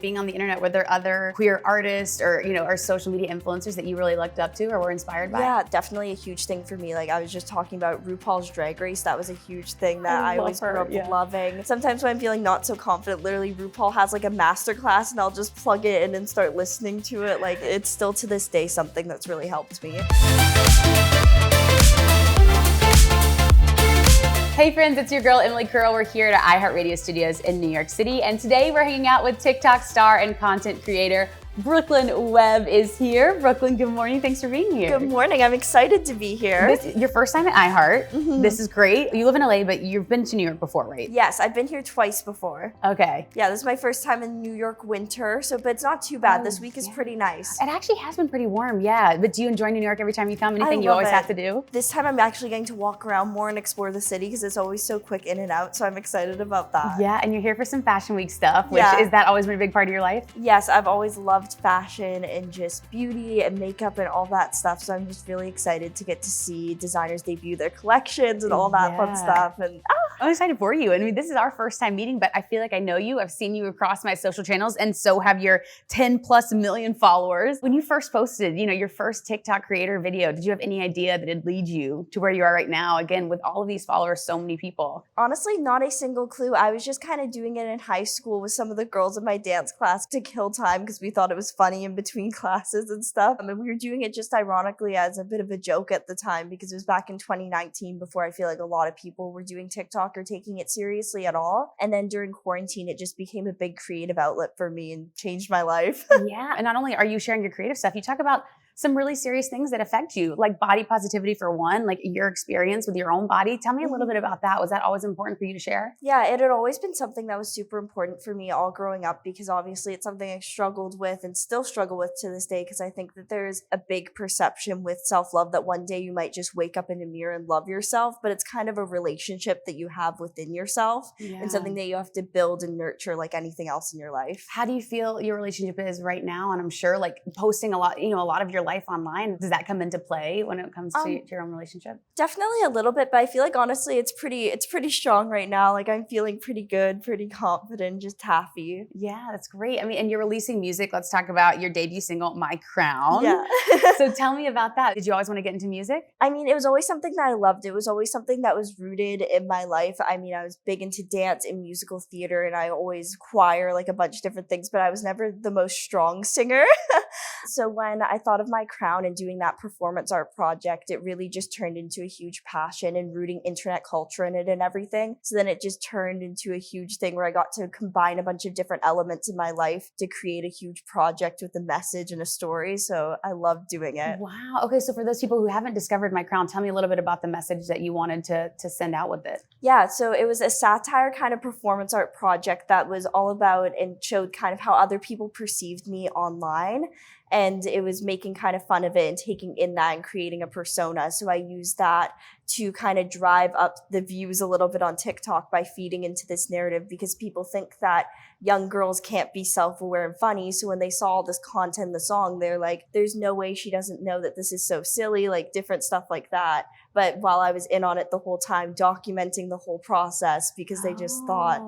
Being on the internet, were there other queer artists or, or social media influencers that you really looked up to or were inspired by? Yeah, definitely a huge thing for me. Like I was just talking about RuPaul's Drag Race. That was a huge thing that I always grew up loving. Sometimes when I'm feeling not so confident, literally RuPaul has like a master class and I'll just plug it in and start listening to it. Like it's still to this day something that's really helped me. Hey friends, it's your girl Emily Curl. We're here at iHeartRadio Studios in New York City, and today we're hanging out with TikTok star and content creator Brooklyn Webb is here. Brooklyn, good morning. Thanks for being here. Good morning. I'm excited to be here. This is your first time at iHeart. Mm-hmm. This is great. You live in LA, but you've been to New York before, right? Yes, I've been here twice before. Okay. Yeah, this is my first time in New York winter, but it's not too bad. This week is pretty nice. It actually has been pretty warm, yeah. But do you enjoy New York every time you come? Anything you always have to do? This time I'm actually getting to walk around more and explore the city because it's always so quick in and out, so I'm excited about that. Yeah, and you're here for some Fashion Week stuff, which is that always been a big part of your life? Yes, I've always loved fashion and just beauty and makeup and all that stuff. So I'm just really excited to get to see designers debut their collections and all that fun stuff. And I'm excited for you. I mean, this is our first time meeting, but I feel like I know you. I've seen you across my social channels, and so have your 10+ million followers. When you first posted, your first TikTok creator video, did you have any idea that it'd lead you to where you are right now? Again, with all of these followers, so many people. Honestly, not a single clue. I was just kind of doing it in high school with some of the girls in my dance class to kill time because we thought it was funny in between classes and stuff. And we were doing it just ironically as a bit of a joke at the time because it was back in 2019 before I feel like a lot of people were doing TikTok or taking it seriously at all. And then during quarantine, it just became a big creative outlet for me and changed my life. Yeah. And not only are you sharing your creative stuff, you talk about some really serious things that affect you, like body positivity for one, like your experience with your own body. Tell me a little bit about that. Was that always important for you to share? Yeah, it had always been something that was super important for me all growing up because obviously it's something I struggled with and still struggle with to this day because I think that there's a big perception with self-love that one day you might just wake up in a mirror and love yourself, but it's kind of a relationship that you have within yourself and something that you have to build and nurture like anything else in your life. How do you feel your relationship is right now? And I'm sure like posting a lot of your life online, does that come into play when it comes to your own relationship? Definitely a little bit, but I feel like honestly it's pretty strong right now. Like I'm feeling pretty good, pretty confident, just happy. Yeah, that's great. I mean, and you're releasing music. Let's talk about your debut single, My Crown. Yeah. So tell me about that. Did you always want to get into music? I mean, it was always something that I loved. It was always something that was rooted in my life. I mean, I was big into dance and musical theater and I always choir, like a bunch of different things, but I was never the most strong singer. So when I thought of My Crown and doing that performance art project, it really just turned into a huge passion and rooting internet culture in it and everything. So then it just turned into a huge thing where I got to combine a bunch of different elements in my life to create a huge project with a message and a story. So I love doing it. Wow. Okay. So for those people who haven't discovered My Crown, tell me a little bit about the message that you wanted to send out with it. Yeah. So it was a satire kind of performance art project that was all about and showed kind of how other people perceived me online. And it was making kind of fun of it and taking in that and creating a persona. So I used that to kind of drive up the views a little bit on TikTok by feeding into this narrative because people think that young girls can't be self-aware and funny. So when they saw all this content in the song, they're like, there's no way she doesn't know that this is so silly, like different stuff like that. But while I was in on it the whole time, documenting the whole process because they just thought.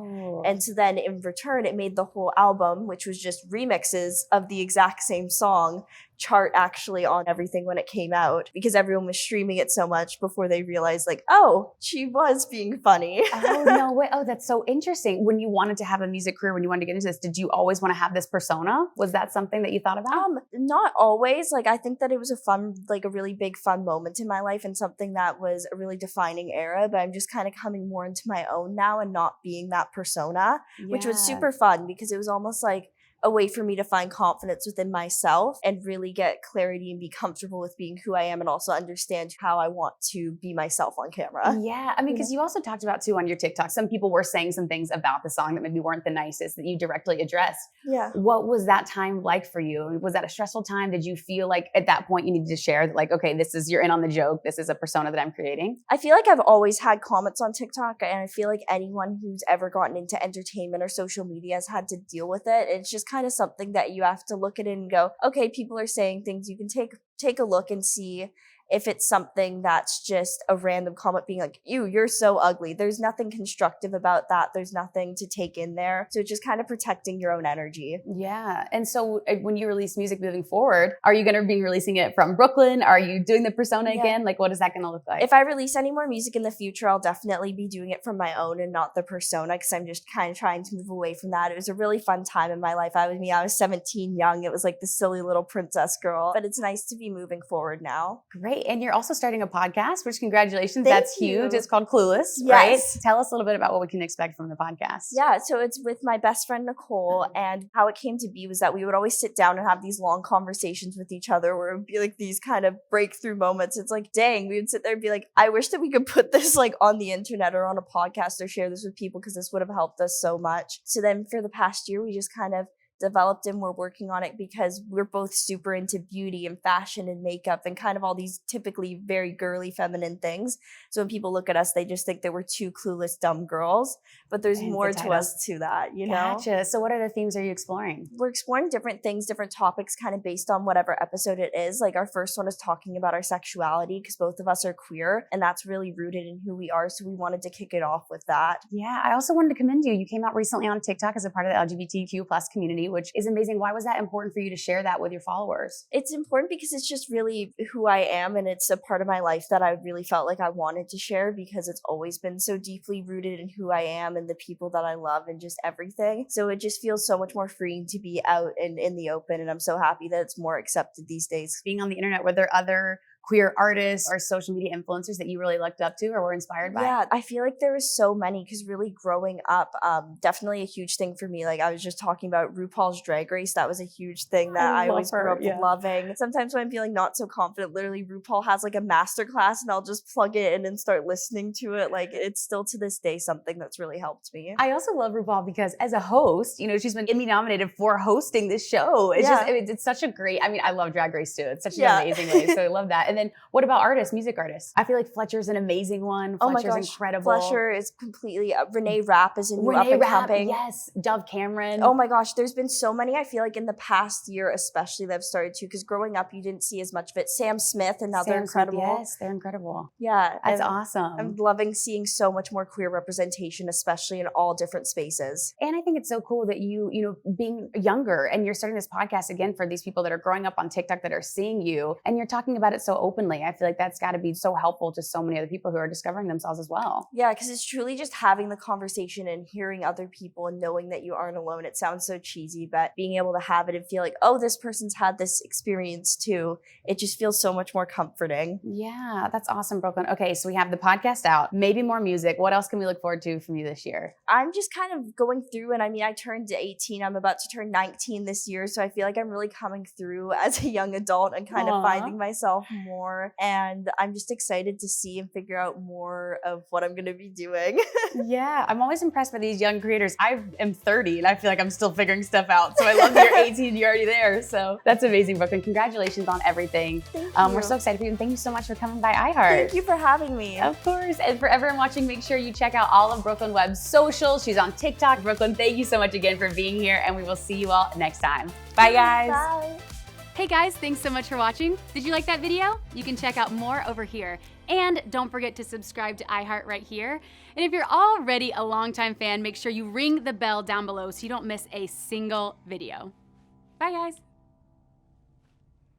And so then in return, it made the whole album, which was just remixes of the exact same song, chart actually on everything when it came out because everyone was streaming it so much before they realized like, oh, she was being funny. Oh, no way. Oh, that's so interesting. When you wanted to have a music career, when you wanted to get into this, did you always want to have this persona? Was that something that you thought about? Not always. Like, I think that it was a really big fun moment in my life and something that was a really defining era, but I'm just kind of coming more into my own now and not being that persona, which was super fun because it was almost like a way for me to find confidence within myself and really get clarity and be comfortable with being who I am and also understand how I want to be myself on camera. Yeah. I mean, because you also talked about too on your TikTok, some people were saying some things about the song that maybe weren't the nicest that you directly addressed. Yeah. What was that time like for you? Was that a stressful time? Did you feel like at that point you needed to share that like, okay, you're in on the joke. This is a persona that I'm creating? I feel like I've always had comments on TikTok and I feel like anyone who's ever gotten into entertainment or social media has had to deal with it. It's just kind of something that you have to look at it and go, okay, people are saying things, you can take a look and see if it's something that's just a random comment being like, you're so ugly. There's nothing constructive about that. There's nothing to take in there. So just kind of protecting your own energy. Yeah. And so when you release music moving forward, are you going to be releasing it from Brooklyn? Are you doing the persona again? Like, what is that going to look like? If I release any more music in the future, I'll definitely be doing it from my own and not the persona, because I'm just kind of trying to move away from that. It was a really fun time in my life. I was 17, young. It was like the silly little princess girl, but it's nice to be moving forward now. Great. And you're also starting a podcast, which congratulations. Thank That's you. huge. It's called Clueless, Yes. right? Tell us a little bit about what we can expect from the podcast. Yeah, so it's with my best friend Nicole, and how it came to be was that we would always sit down and have these long conversations with each other where it would be like these kind of breakthrough moments. It's like, dang, we would sit there and be like, I wish that we could put this like on the internet or on a podcast or share this with people, because this would have helped us so much. So then for the past year, we just kind of developed and we're working on it because we're both super into beauty and fashion and makeup and kind of all these typically very girly feminine things. So when people look at us, they just think that we're two clueless dumb girls, but there's more to us to that, you know? Gotcha. So what other themes are you exploring? We're exploring different things, different topics, kind of based on whatever episode it is. Like our first one is talking about our sexuality, because both of us are queer and that's really rooted in who we are. So we wanted to kick it off with that. Yeah. I also wanted to commend you. You came out recently on TikTok as a part of the LGBTQ plus community, which is amazing. Why was that important for you to share that with your followers? It's important because it's just really who I am, and it's a part of my life that I really felt like I wanted to share, because it's always been so deeply rooted in who I am and the people that I love and just everything. So it just feels so much more freeing to be out and in the open, and I'm so happy that it's more accepted these days. Being on the internet, were there other queer artists or social media influencers that you really looked up to or were inspired by? Yeah, I feel like there was so many, because really growing up, definitely a huge thing for me. Like I was just talking about RuPaul's Drag Race. That was a huge thing that I always grew up loving. Sometimes when I'm feeling not so confident, literally RuPaul has like a master class and I'll just plug it in and start listening to it. Like it's still to this day something that's really helped me. I also love RuPaul because as a host, you know, she's been Emmy nominated for hosting this show. It's just, it's such a great, I mean, I love Drag Race too. It's such an amazing way. So I love that. And then what about artists, music artists? I feel like Fletcher's an amazing one. Fletcher's incredible. Fletcher is completely, Renee Rapp is a new up and coming. Yes, Dove Cameron. Oh my gosh, there's been so many, I feel like in the past year especially, that I've started to, because growing up you didn't see as much of it. Sam Smith, another incredible. Yes, they're incredible. Yeah. That's awesome. I'm loving seeing so much more queer representation, especially in all different spaces. And I think it's so cool that you know, being younger and you're starting this podcast again for these people that are growing up on TikTok that are seeing you and you're talking about it so openly. I feel like that's got to be so helpful to so many other people who are discovering themselves as well. Yeah, because it's truly just having the conversation and hearing other people and knowing that you aren't alone. It sounds so cheesy, but being able to have it and feel like, oh, this person's had this experience too, it just feels so much more comforting. Yeah, that's awesome, Brooklyn. Okay, so we have the podcast out, maybe more music. What else can we look forward to from you this year? I'm just kind of going through, and I mean, I turned 18. I'm about to turn 19 this year, so I feel like I'm really coming through as a young adult and kind of finding myself more. And I'm just excited to see and figure out more of what I'm going to be doing. Yeah, I'm always impressed by these young creators. I am 30 and I feel like I'm still figuring stuff out. So I love that you're 18, you're already there. So that's amazing, Brooklyn. Congratulations on everything. Thank you. We're so excited for you. And thank you so much for coming by iHeart. Thank you for having me. Of course. And for everyone watching, make sure you check out all of Brooklyn Webb's socials. She's on TikTok. Brooklyn, thank you so much again for being here. And we will see you all next time. Bye, guys. Bye. Hey guys, thanks so much for watching. Did you like that video? You can check out more over here. And don't forget to subscribe to iHeart right here. And if you're already a longtime fan, make sure you ring the bell down below so you don't miss a single video. Bye guys.